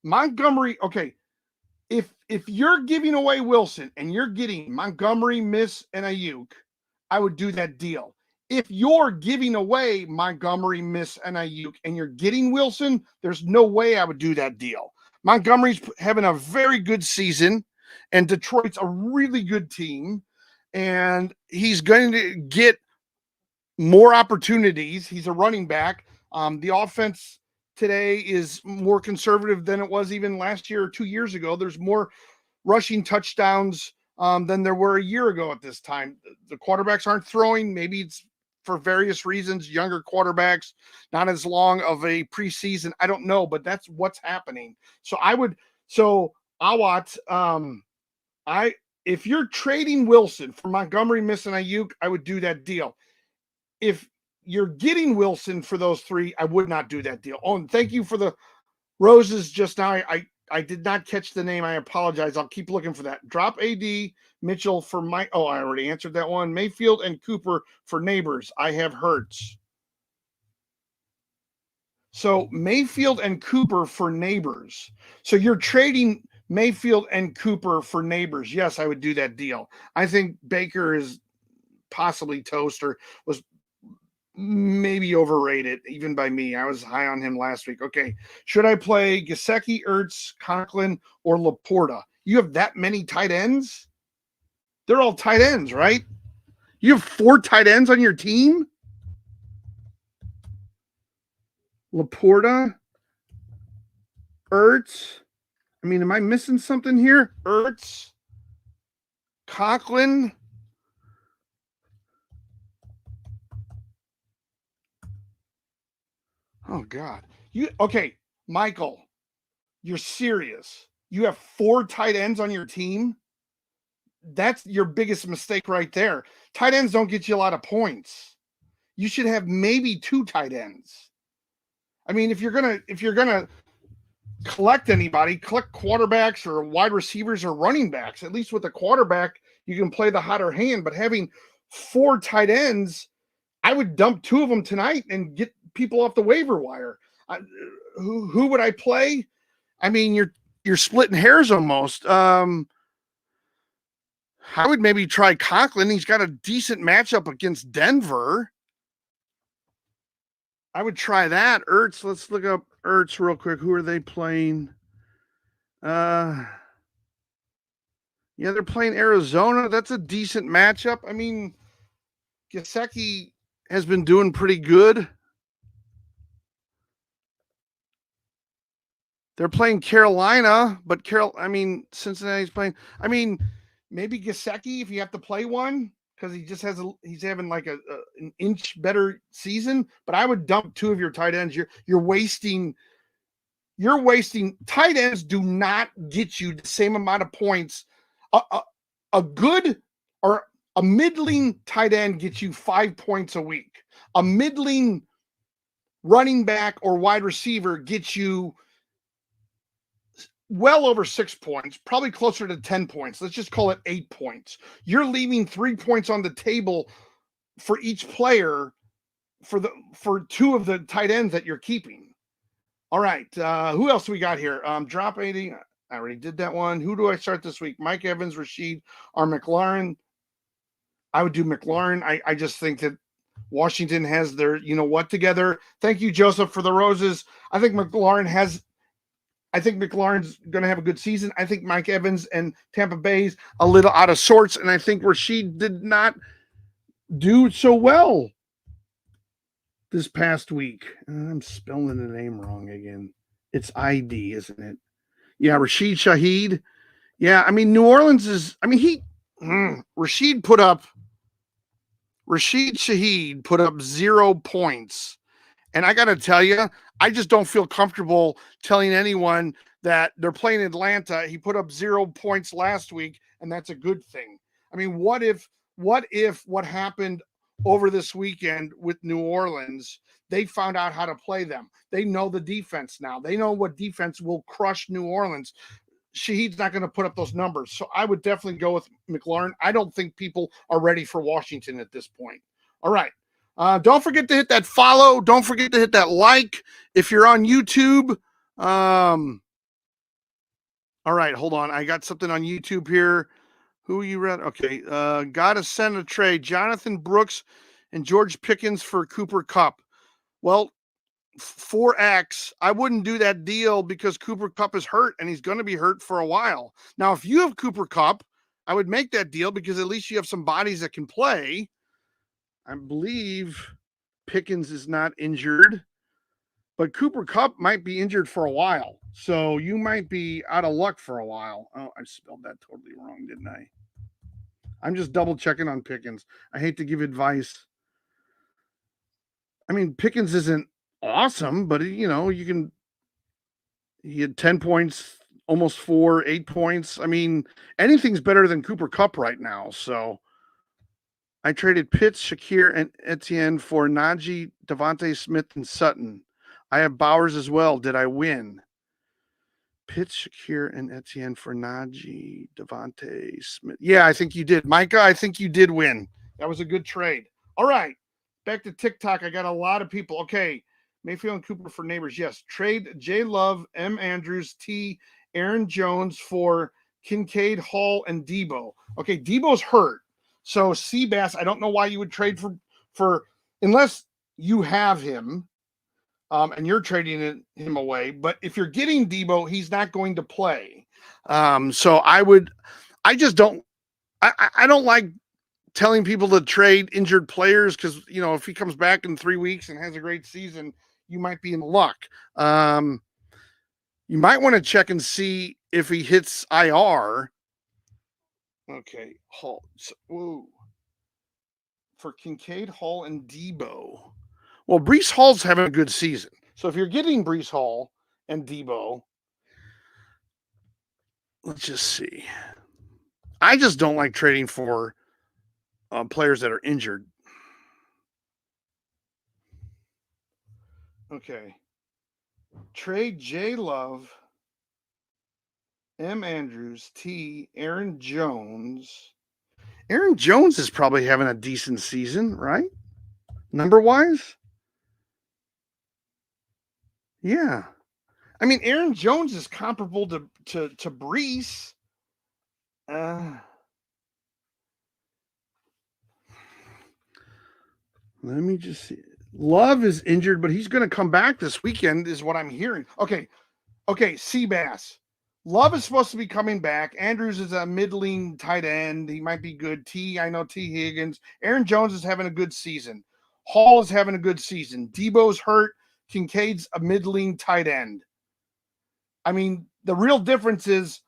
Montgomery, okay. If you're giving away Wilson and you're getting Montgomery, Miss, and Ayuk, I would do that deal. If you're giving away Montgomery, Miss, and Ayuk, and you're getting Wilson, there's no way I would do that deal. Montgomery's having a very good season, and Detroit's a really good team, and he's going to get more opportunities. He's a running back. The offense today is more conservative than it was even last year or 2 years ago. There's more rushing touchdowns than there were a year ago at this time. The quarterbacks aren't throwing. Maybe it's for various reasons, younger quarterbacks, not as long of a preseason. I don't know, but that's what's happening. So Awat, if you're trading Wilson for Montgomery, Miss, and Ayuk, I would do that deal. If you're getting Wilson for those three, I would not do that deal. Oh, and thank you for the roses just now. I did not catch the name. I apologize. I'll keep looking for that. Drop AD Mitchell for I already answered that one. Mayfield and Cooper for Neighbors. I have Hurts. So Mayfield and Cooper for Neighbors. So you're trading Mayfield and Cooper for Neighbors. Yes, I would do that deal. I think Baker is possibly toast or was maybe overrated, even by me. I was high on him last week. Okay. Should I play Gesicki, Ertz, Conklin, or Laporta? You have that many tight ends? They're all tight ends, right? You have 4 tight ends on your team? Laporta, Ertz. I mean, am I missing something here? Ertz, Conklin. Oh God. Michael, you're serious. You have 4 tight ends on your team? That's your biggest mistake right there. Tight ends don't get you a lot of points. You should have maybe 2 tight ends. I mean, if you're gonna collect anybody, collect quarterbacks or wide receivers or running backs. At least with a quarterback, you can play the hotter hand. But having 4 tight ends, I would dump 2 of them tonight and get people off the waiver wire. Who would I play? I mean, you're splitting hairs almost. I would maybe try Conklin. He's got a decent matchup against Denver. I would try that. Ertz, let's look up Ertz real quick. Who are they playing? Yeah, they're playing Arizona. That's a decent matchup. I mean, Gesicki has been doing pretty good. They're playing Carolina, but Cincinnati's playing. I mean, maybe Gesicki if you have to play one because he just he's having like an inch better season. But I would dump two of your tight ends. You're wasting. Tight ends do not get you the same amount of points. A good or a middling tight end gets you 5 points a week. A middling running back or wide receiver gets you well over 6 points, probably closer to 10 points. Let's just call it 8 points. You're leaving 3 points on the table for each player for two of the tight ends that you're keeping. All right. Who else we got here? Drop 80. I already did that one. Who do I start this week? Mike Evans, Rashid, or McLaurin? I would do McLaurin. I just think that Washington has their what together. Thank you, Joseph, for the roses. I think McLaurin's going to have a good season. I think Mike Evans and Tampa Bay's a little out of sorts, and I think Rashid did not do so well this past week. I'm spelling the name wrong again. It's ID, isn't it? Yeah, Rashid Shaheed. Yeah, I mean, New Orleans is, I mean, Rashid Shaheed put up 0 points. And I got to tell you, I just don't feel comfortable telling anyone that they're playing Atlanta. He put up 0 points last week, and that's a good thing. I mean, what if what happened over this weekend with New Orleans, they found out how to play them. They know the defense now. They know what defense will crush New Orleans. Shaheed's not going to put up those numbers. So I would definitely go with McLaurin. I don't think people are ready for Washington at this point. All right. Don't forget to hit that follow. Don't forget to hit that like if you're on YouTube. All right, hold on. I got something on YouTube here. Who you read? Okay. Gotta send a trade. Jonathan Brooks and George Pickens for Cooper Kupp. Well, 4X, I wouldn't do that deal because Cooper Kupp is hurt and he's going to be hurt for a while. Now, if you have Cooper Kupp, I would make that deal because at least you have some bodies that can play. I believe Pickens is not injured, but Cooper Kupp might be injured for a while. So you might be out of luck for a while. Oh, I spelled that totally wrong, didn't I? I'm just double checking on Pickens. I hate to give advice. I mean, Pickens isn't awesome, but he had 10 points, almost 8 points. I mean, anything's better than Cooper Kupp right now. So I traded Pitts, Shakir, and Etienne for Najee, Devontae Smith, and Sutton. I have Bowers as well. Did I win? Pitts, Shakir, and Etienne for Najee, Devontae Smith. Yeah, I think you did. Micah, I think you did win. That was a good trade. All right. Back to TikTok. I got a lot of people. Okay. Mayfield and Cooper for Neighbors. Yes. Trade J Love, M. Andrews, T. Aaron Jones for Kincaid, Hall, and Debo. Okay. Debo's hurt. So Seabass, I don't know why you would trade for unless you have him. And you're trading him away. But if you're getting Debo, he's not going to play. So I don't like telling people to trade injured players because, if he comes back in 3 weeks and has a great season, you might be in luck. You might want to check and see if he hits IR. Okay. Hall. Whoa. For Kincaid, Hall, and Debo. Well, Breece Hall's having a good season. So if you're getting Breece Hall and Debo, let's just see. I just don't like trading for players that are injured. Okay. Trade J Love, M. Andrews, T. Aaron Jones. Aaron Jones is probably having a decent season, right? Number wise? Yeah. I mean, Aaron Jones is comparable to Breece. Let me just see. Love is injured, but he's going to come back this weekend, is what I'm hearing. Okay, Seabass. Love is supposed to be coming back. Andrews is a middling tight end. He might be good. I know T. Higgins. Aaron Jones is having a good season. Hall is having a good season. Debo's hurt. Kincaid's a middling tight end. I mean, the real difference is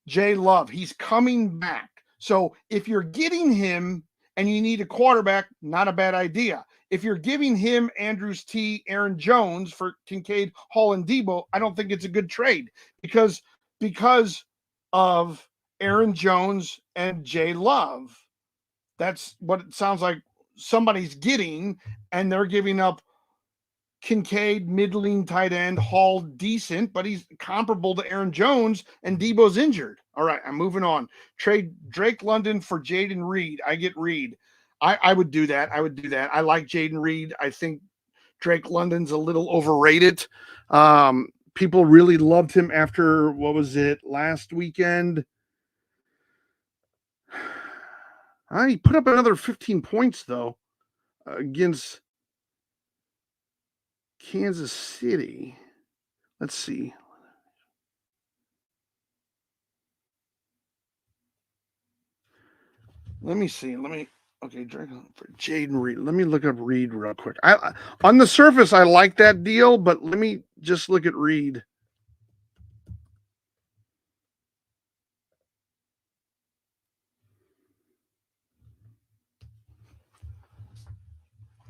Jay Love. He's coming back. So if you're getting him and you need a quarterback, not a bad idea. If you're giving him Andrews T, Aaron Jones for Kincaid, Hall, and Debo, I don't think it's a good trade because of Aaron Jones and Jay Love. That's what it sounds like somebody's getting, and they're giving up Kincaid, middling tight end, Hall, decent, but he's comparable to Aaron Jones, and Debo's injured. All right, I'm moving on. Trade Drake London for Jaden Reed. I get Reed. I would do that. I like Jaden Reed. I think Drake London's a little overrated. People really loved him after, what was it, last weekend? He put up another 15 points, though, against Kansas City. Let's see. Let me see. Okay, for Jaden Reed. Let me look up Reed real quick. On the surface, I like that deal, but let me just look at Reed.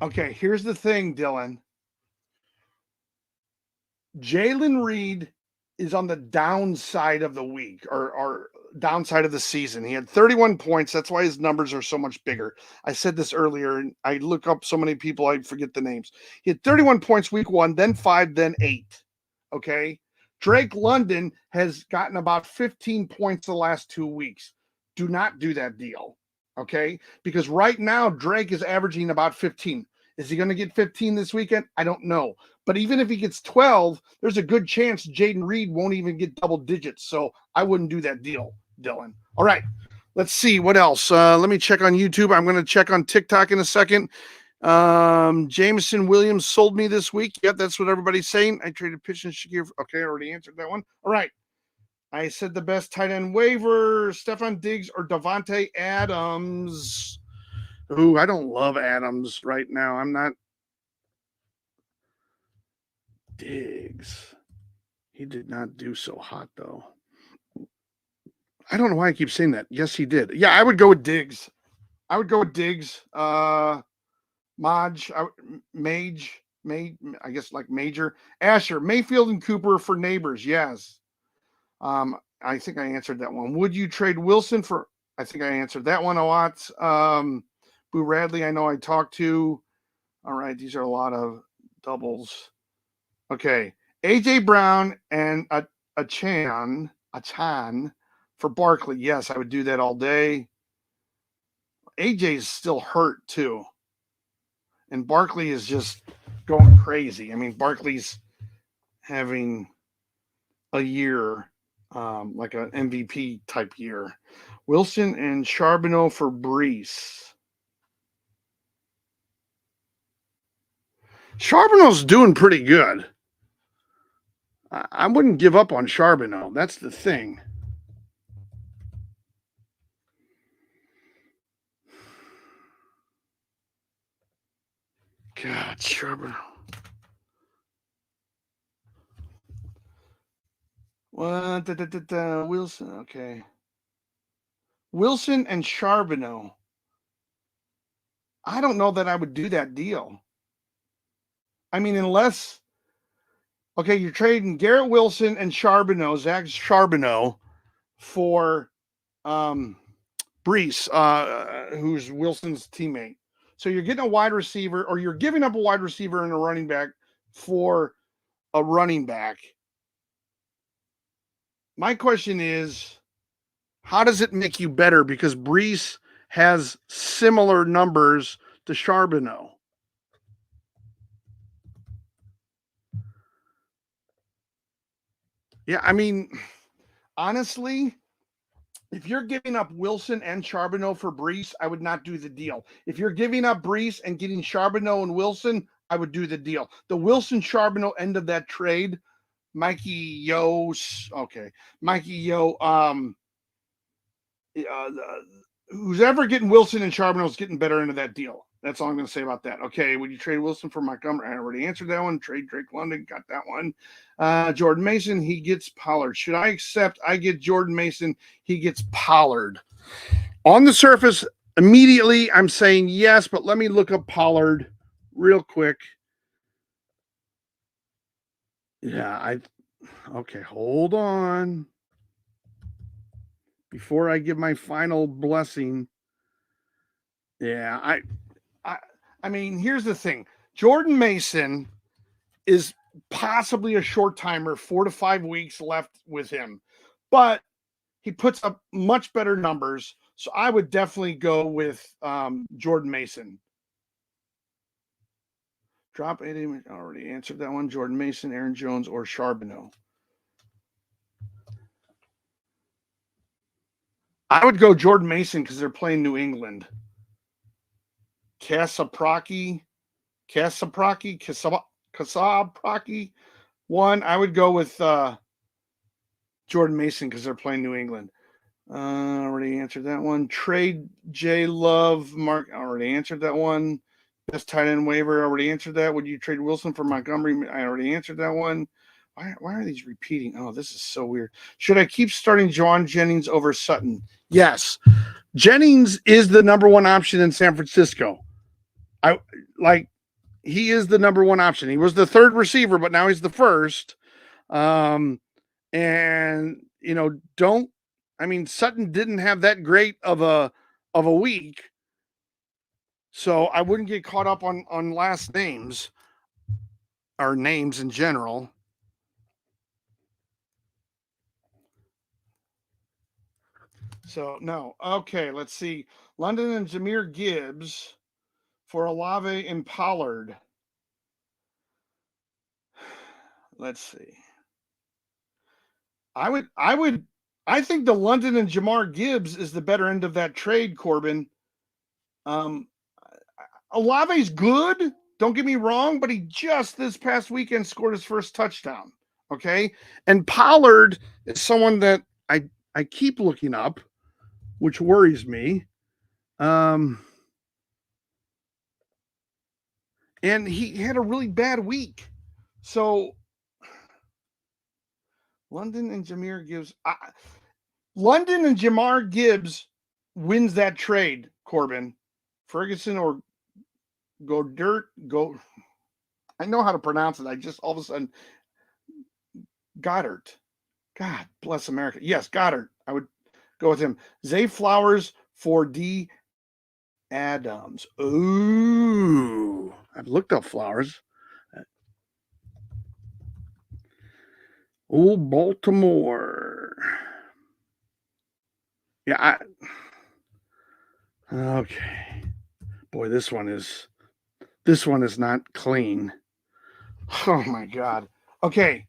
Okay, here's the thing, Dylan. Jalen Reed is on the downside of the week or downside of the season. He had 31 points. That's why his numbers are so much bigger. I said this earlier, and I look up so many people, I forget the names. He had 31 points week 1, then 5, then 8. Okay. Drake London has gotten about 15 points the last 2 weeks. Do not do that deal. Okay. Because right now, Drake is averaging about 15. Is he going to get 15 this weekend? I don't know. But even if he gets 12, there's a good chance Jaden Reed won't even get double digits. So I wouldn't do that deal, Dylan. All right. Let's see what else. Let me check on YouTube. I'm going to check on TikTok in a second. Jameson Williams sold me this week. Yep, that's what everybody's saying. I traded Pitch and Shakir. Okay, I already answered that one. All right. I said the best tight end waiver, Stefon Diggs or Davante Adams. Ooh, I don't love Adams right now. I'm not. Diggs. He did not do so hot, though. I don't know why I keep saying that. Yes, he did. Yeah, I would go with Diggs. I guess like Major. Asher, Mayfield and Cooper for Neighbors. Yes. I think I answered that one. Would you trade Wilson for? I think I answered that one a lot. Boo Radley, I know I talked to. All right, these are a lot of doubles. Okay, AJ Brown and Achan for Barkley. Yes, I would do that all day. AJ's still hurt too, and Barkley is just going crazy. I mean, Barkley's having a year, like an MVP type year. Wilson and Charbonneau for Brees. Charbonneau's doing pretty good. I wouldn't give up on Charbonneau. That's the thing. God, Charbonneau. What? Wilson. Okay. Wilson and Charbonneau. I don't know that I would do that deal. I mean, unless, okay, you're trading Garrett Wilson and Zach Charbonneau for Brees, who's Wilson's teammate. So you're getting a wide receiver, or you're giving up a wide receiver and a running back for a running back. My question is, how does it make you better? Because Brees has similar numbers to Charbonneau. Yeah, I mean, honestly, if you're giving up Wilson and Charbonneau for Brees, I would not do the deal. If you're giving up Brees and getting Charbonneau and Wilson, I would do the deal. The Wilson Charbonneau end of that trade, Mikey Yo, okay, Mikey Yo, who's ever getting Wilson and Charbonneau is getting better into that deal. That's all I'm going to say about that. Okay, would you trade Wilson for Montgomery? I already answered that one. Trade Drake London, got that one. Jordan Mason, he gets Pollard. Should I accept? I get Jordan Mason, he gets Pollard. On the surface, immediately, I'm saying yes, but let me look up Pollard real quick. Yeah, okay, hold on. Before I give my final blessing. Yeah, I mean, here's the thing. Jordan Mason is possibly a short timer, 4 to 5 weeks left with him, but he puts up much better numbers. So I would definitely go with Jordan Mason. Drop 8. I already answered that one. Jordan Mason, Aaron Jones, or Charbonneau. I would go Jordan Mason because they're playing New England. Kasapraki, one. I would go with Jordan Mason because they're playing New England. Already answered that one. Trade J Love, Mark. Already answered that one. Best tight end waiver. Already answered that. Would you trade Wilson for Montgomery? I already answered that one. Why are these repeating? Oh, this is so weird. Should I keep starting Jauan Jennings over Sutton? Yes. Jennings is the number one option in San Francisco. He is the number one option. He was the third receiver, but now he's the first. And Sutton didn't have that great of a week. So I wouldn't get caught up on last names or names in general. So no. Okay, let's see. London and Jahmyr Gibbs for Olave and Pollard. Let's see. I think the London and Jahmyr Gibbs is the better end of that trade, Corbin. Olave's good. Don't get me wrong, but he just this past weekend scored his first touchdown. Okay. And Pollard is someone that I keep looking up, which worries me. And he had a really bad week. So London and Jahmyr Gibbs. London and Jahmyr Gibbs wins that trade, Corbin. Ferguson or go. I know how to pronounce it. I just all of a sudden Goddard. God bless America. Yes, Goddard. I would go with him. Zay Flowers for D. Adams. Ooh, I've looked up Flowers. Oh, Baltimore. Yeah, okay. Boy, this one is not clean. Oh my God. Okay.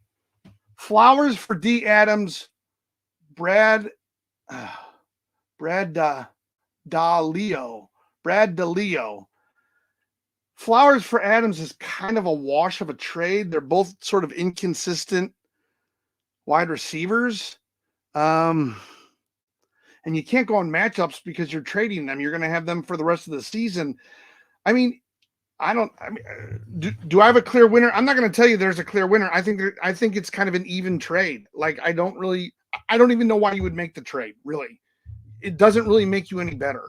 Flowers for D. Adams. Brad DeLeo. Flowers for Adams is kind of a wash of a trade. They're both sort of inconsistent wide receivers. And you can't go on matchups because you're trading them. You're going to have them for the rest of the season. I mean, do I have a clear winner? I'm not going to tell you there's a clear winner. I think it's kind of an even trade. Like, I don't even know why you would make the trade, really. It doesn't really make you any better.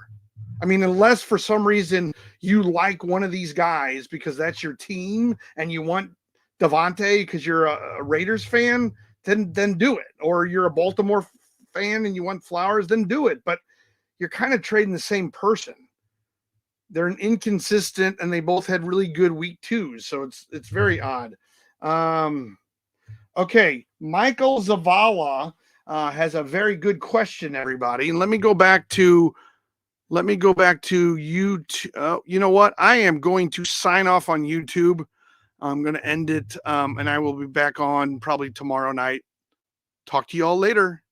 I mean, unless for some reason you like one of these guys because that's your team and you want Devontae because you're a Raiders fan, then do it. Or you're a Baltimore fan and you want Flowers, then do it. But you're kind of trading the same person. They're an inconsistent, and they both had really good week twos, so it's very odd. Okay, Michael Zavala has a very good question, everybody. And let me go back to YouTube. You know what? I am going to sign off on YouTube. I'm going to end it, and I will be back on probably tomorrow night. Talk to you all later.